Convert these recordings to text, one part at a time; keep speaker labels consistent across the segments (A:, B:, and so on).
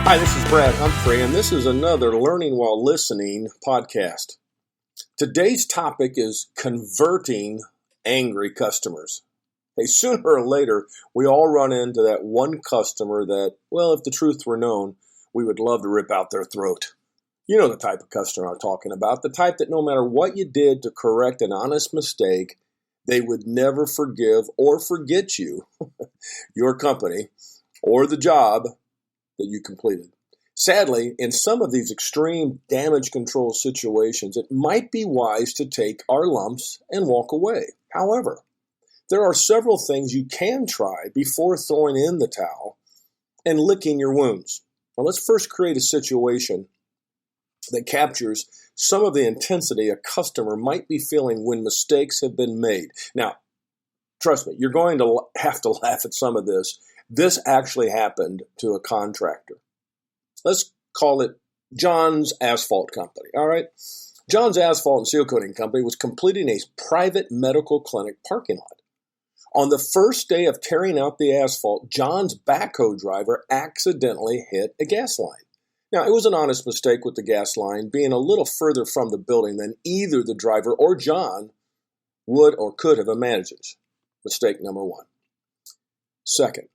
A: Hi, this is Brad Humphrey, and this is another Learning While Listening podcast. Today's topic is converting angry customers. Hey, sooner or later, we all run into that one customer that, well, if the truth were known, we would love to rip out their throat. You know the type of customer I'm talking about, the type that no matter what you did to correct an honest mistake, they would never forgive or forget you, your company, or the job that you completed. Sadly, in some of these extreme damage control situations, it might be wise to take our lumps and walk away. However, there are several things you can try before throwing in the towel and licking your wounds. Well, let's first create a situation that captures some of the intensity a customer might be feeling when mistakes have been made. Now, trust me, you're going to have to laugh at some of this. This actually happened to a contractor. Let's call it John's Asphalt Company, all right? John's Asphalt and Seal Coating Company was completing a private medical clinic parking lot. On the first day of tearing out the asphalt, John's backhoe driver accidentally hit a gas line. Now, it was an honest mistake with the gas line being a little further from the building than either the driver or John would or could have imagined. Mistake number one. Second,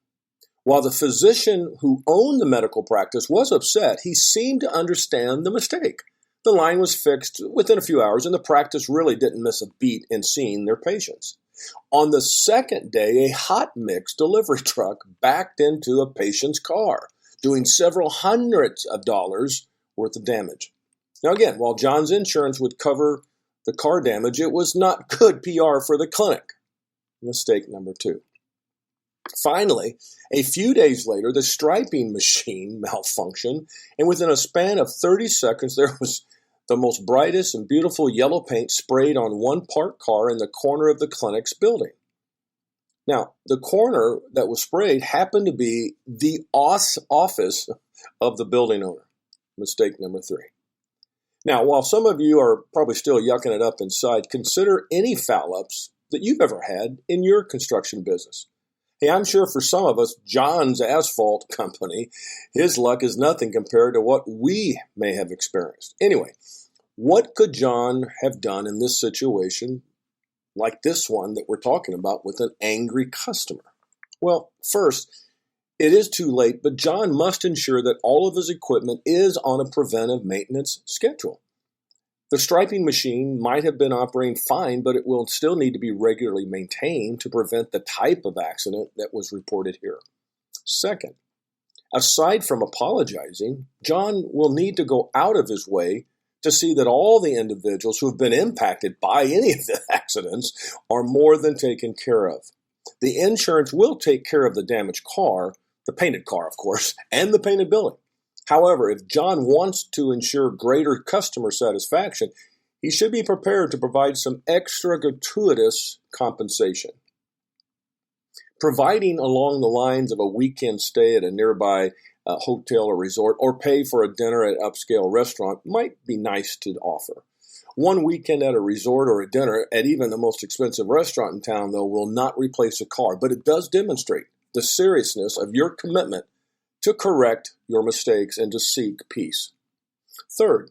A: while the physician who owned the medical practice was upset, he seemed to understand the mistake. The line was fixed within a few hours, and the practice really didn't miss a beat in seeing their patients. On the second day, a hot mix delivery truck backed into a patient's car, doing several hundreds of dollars worth of damage. Now again, while John's insurance would cover the car damage, it was not good PR for the clinic. Mistake number two. Finally, a few days later, the striping machine malfunctioned, and within a span of 30 seconds, there was the most brightest and beautiful yellow paint sprayed on one parked car in the corner of the clinic's building. Now, the corner that was sprayed happened to be the office of the building owner. Mistake number three. Now, while some of you are probably still yucking it up inside, consider any foul-ups that you've ever had in your construction business. Hey, I'm sure for some of us, John's Asphalt Company, his luck is nothing compared to what we may have experienced. Anyway, what could John have done in this situation like this one that we're talking about with an angry customer? Well, first, it is too late, but John must ensure that all of his equipment is on a preventive maintenance schedule. The striping machine might have been operating fine, but it will still need to be regularly maintained to prevent the type of accident that was reported here. Second, aside from apologizing, John will need to go out of his way to see that all the individuals who have been impacted by any of the accidents are more than taken care of. The insurance will take care of the damaged car, the painted car, of course, and the painted building. However, if John wants to ensure greater customer satisfaction, he should be prepared to provide some extra gratuitous compensation. Providing along the lines of a weekend stay at a nearby hotel or resort, or pay for a dinner at an upscale restaurant might be nice to offer. One weekend at a resort or a dinner at even the most expensive restaurant in town, though, will not replace a car, but it does demonstrate the seriousness of your commitment to correct your mistakes and to seek peace. Third,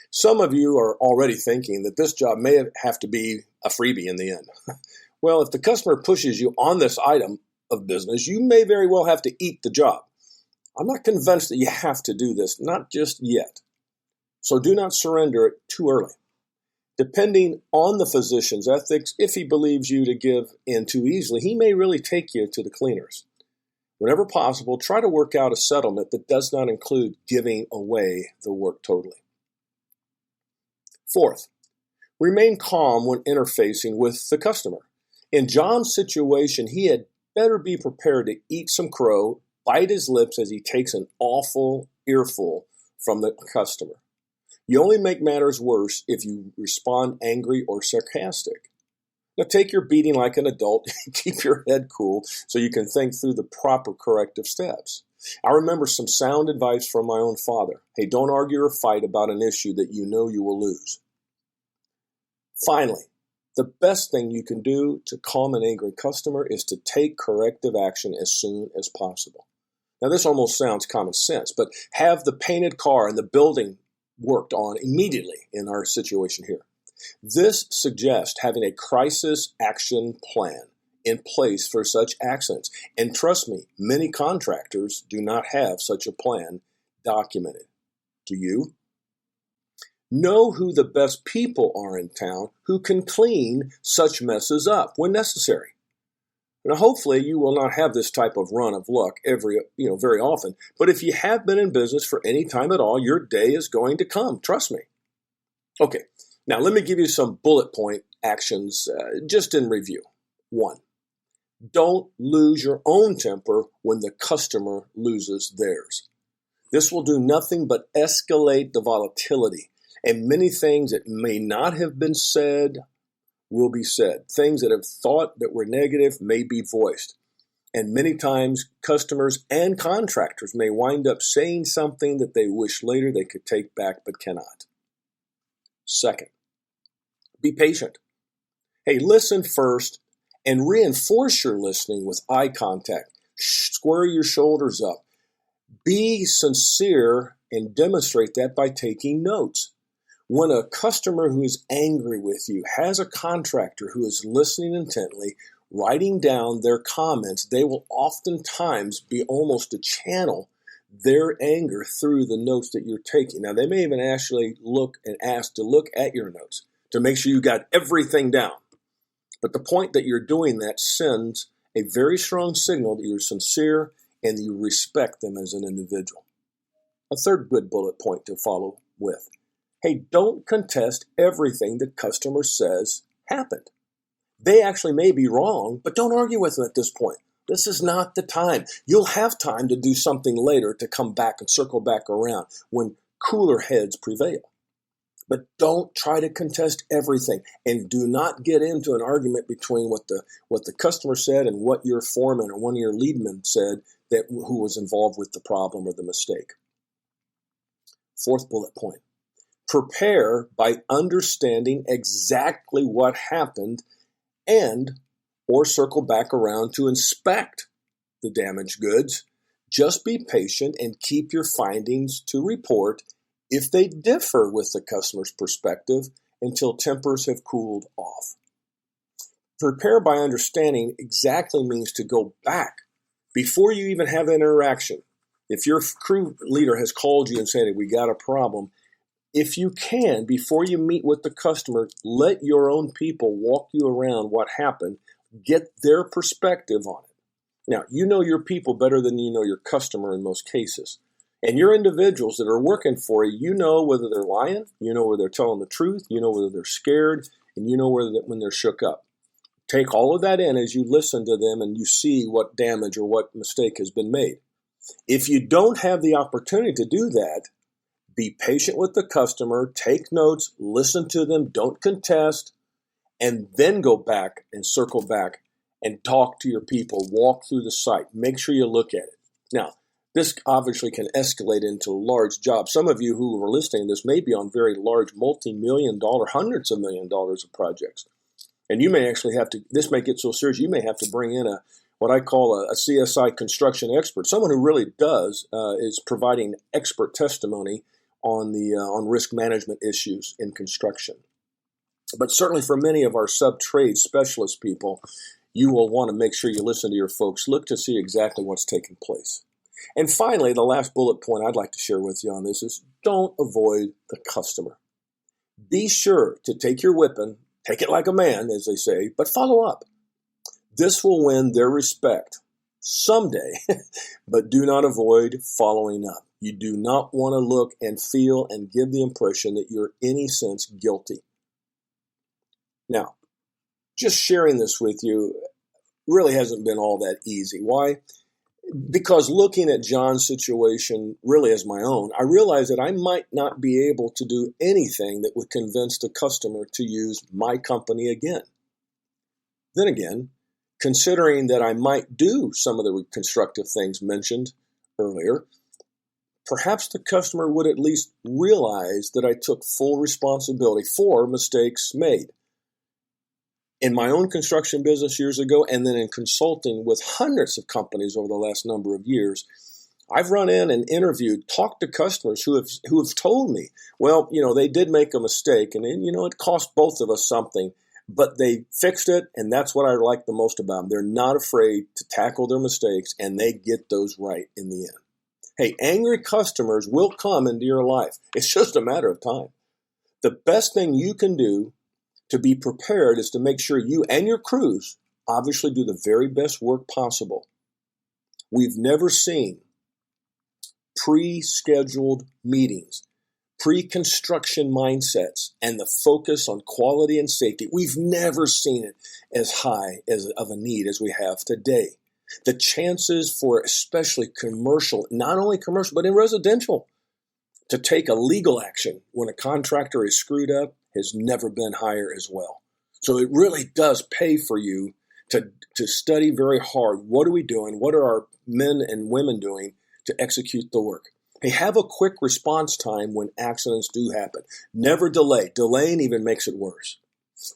A: some of you are already thinking that this job may have to be a freebie in the end. Well, if the customer pushes you on this item of business, you may very well have to eat the job. I'm not convinced that you have to do this, not just yet. So do not surrender it too early. Depending on the physician's ethics, if he believes you to give in too easily, he may really take you to the cleaners. Whenever possible, try to work out a settlement that does not include giving away the work totally. Fourth, remain calm when interfacing with the customer. In John's situation, he had better be prepared to eat some crow, bite his lips as he takes an awful earful from the customer. You only make matters worse if you respond angry or sarcastic. Now take your beating like an adult, keep your head cool so you can think through the proper corrective steps. I remember some sound advice from my own father. Hey, don't argue or fight about an issue that you know you will lose. Finally, the best thing you can do to calm an angry customer is to take corrective action as soon as possible. Now, this almost sounds common sense, but have the painted car and the building worked on immediately in our situation here. This suggests having a crisis action plan in place for such accidents. And trust me, many contractors do not have such a plan documented. Do you? Know who the best people are in town who can clean such messes up when necessary. Now, hopefully you will not have this type of run of luck very often, but if you have been in business for any time at all, your day is going to come. Trust me. Okay, now let me give you some bullet point actions just in review. 1, don't lose your own temper when the customer loses theirs. This will do nothing but escalate the volatility, and many things that may not have been said will be said. Things that have thought that were negative may be voiced. And many times customers and contractors may wind up saying something that they wish later they could take back but cannot. 2nd, be patient. Hey, listen first and reinforce your listening with eye contact. Square your shoulders up. Be sincere and demonstrate that by taking notes. When a customer who is angry with you has a contractor who is listening intently, writing down their comments, they will oftentimes be almost to channel their anger through the notes that you're taking. Now, they may even actually ask to look at your notes to make sure you got everything down. But the point that you're doing that sends a very strong signal that you're sincere and that you respect them as an individual. A third good bullet point to follow with. Hey, don't contest everything the customer says happened. They actually may be wrong, but don't argue with them at this point. This is not the time. You'll have time to do something later to come back and circle back around when cooler heads prevail. But don't try to contest everything, and do not get into an argument between what the customer said and what your foreman or one of your leadmen said who was involved with the problem or the mistake. 4th bullet point. Prepare by understanding exactly what happened or circle back around to inspect the damaged goods. Just be patient and keep your findings to report if they differ with the customer's perspective until tempers have cooled off. Prepare by understanding exactly means to go back before you even have an interaction. If your crew leader has called you and said, we got a problem, if you can, before you meet with the customer, let your own people walk you around what happened, get their perspective on it. Now, you know your people better than you know your customer in most cases. And your individuals that are working for you, you know whether they're lying, you know whether they're telling the truth, you know whether they're scared, and you know when they're shook up. Take all of that in as you listen to them and you see what damage or what mistake has been made. If you don't have the opportunity to do that, be patient with the customer, take notes, listen to them, don't contest, and then go back and circle back and talk to your people, walk through the site, make sure you look at it. Now, this obviously can escalate into large jobs. Some of you who are listening to this may be on very large multi-million-dollar, hundreds of $1 million of projects. And you may actually have to, this may get so serious, you may have to bring in what I call a CSI construction expert, someone who really is providing expert testimony on risk management issues in construction. But certainly for many of our sub-trade specialist people, you will want to make sure you listen to your folks, look to see exactly what's taking place. And finally, the last bullet point I'd like to share with you on this is don't avoid the customer. Be sure to take your whipping, take it like a man, as they say, but follow up. This will win their respect someday, but do not avoid following up. You do not want to look and feel and give the impression that you're in any sense guilty. Now, just sharing this with you really hasn't been all that easy. Why? Because looking at John's situation really as my own, I realized that I might not be able to do anything that would convince the customer to use my company again. Then again, considering that I might do some of the constructive things mentioned earlier, perhaps the customer would at least realize that I took full responsibility for mistakes made. In my own construction business years ago, and then in consulting with hundreds of companies over the last number of years, I've run in and interviewed, talked to customers who have told me, well, they did make a mistake, and it cost both of us something, but they fixed it, and that's what I like the most about them. They're not afraid to tackle their mistakes, and they get those right in the end. Hey, angry customers will come into your life. It's just a matter of time. The best thing you can do to be prepared is to make sure you and your crews obviously do the very best work possible. We've never seen pre-scheduled meetings, pre-construction mindsets, and the focus on quality and safety. We've never seen it as high of a need as we have today. The chances for especially commercial, not only commercial, but in residential, to take a legal action when a contractor is screwed up has never been higher as well. So it really does pay for you to study very hard. What are we doing? What are our men and women doing to execute the work? Hey, have a quick response time when accidents do happen. Never delay. Delaying even makes it worse.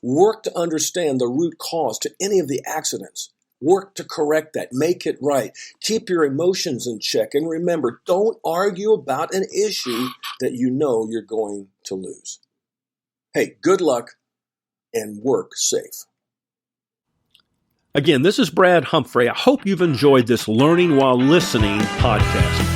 A: Work to understand the root cause to any of the accidents. Work to correct that. Make it right. Keep your emotions in check. And remember, don't argue about an issue that you know you're going to lose. Hey, good luck and work safe.
B: Again, this is Brad Humphrey. I hope you've enjoyed this Learning While Listening podcast.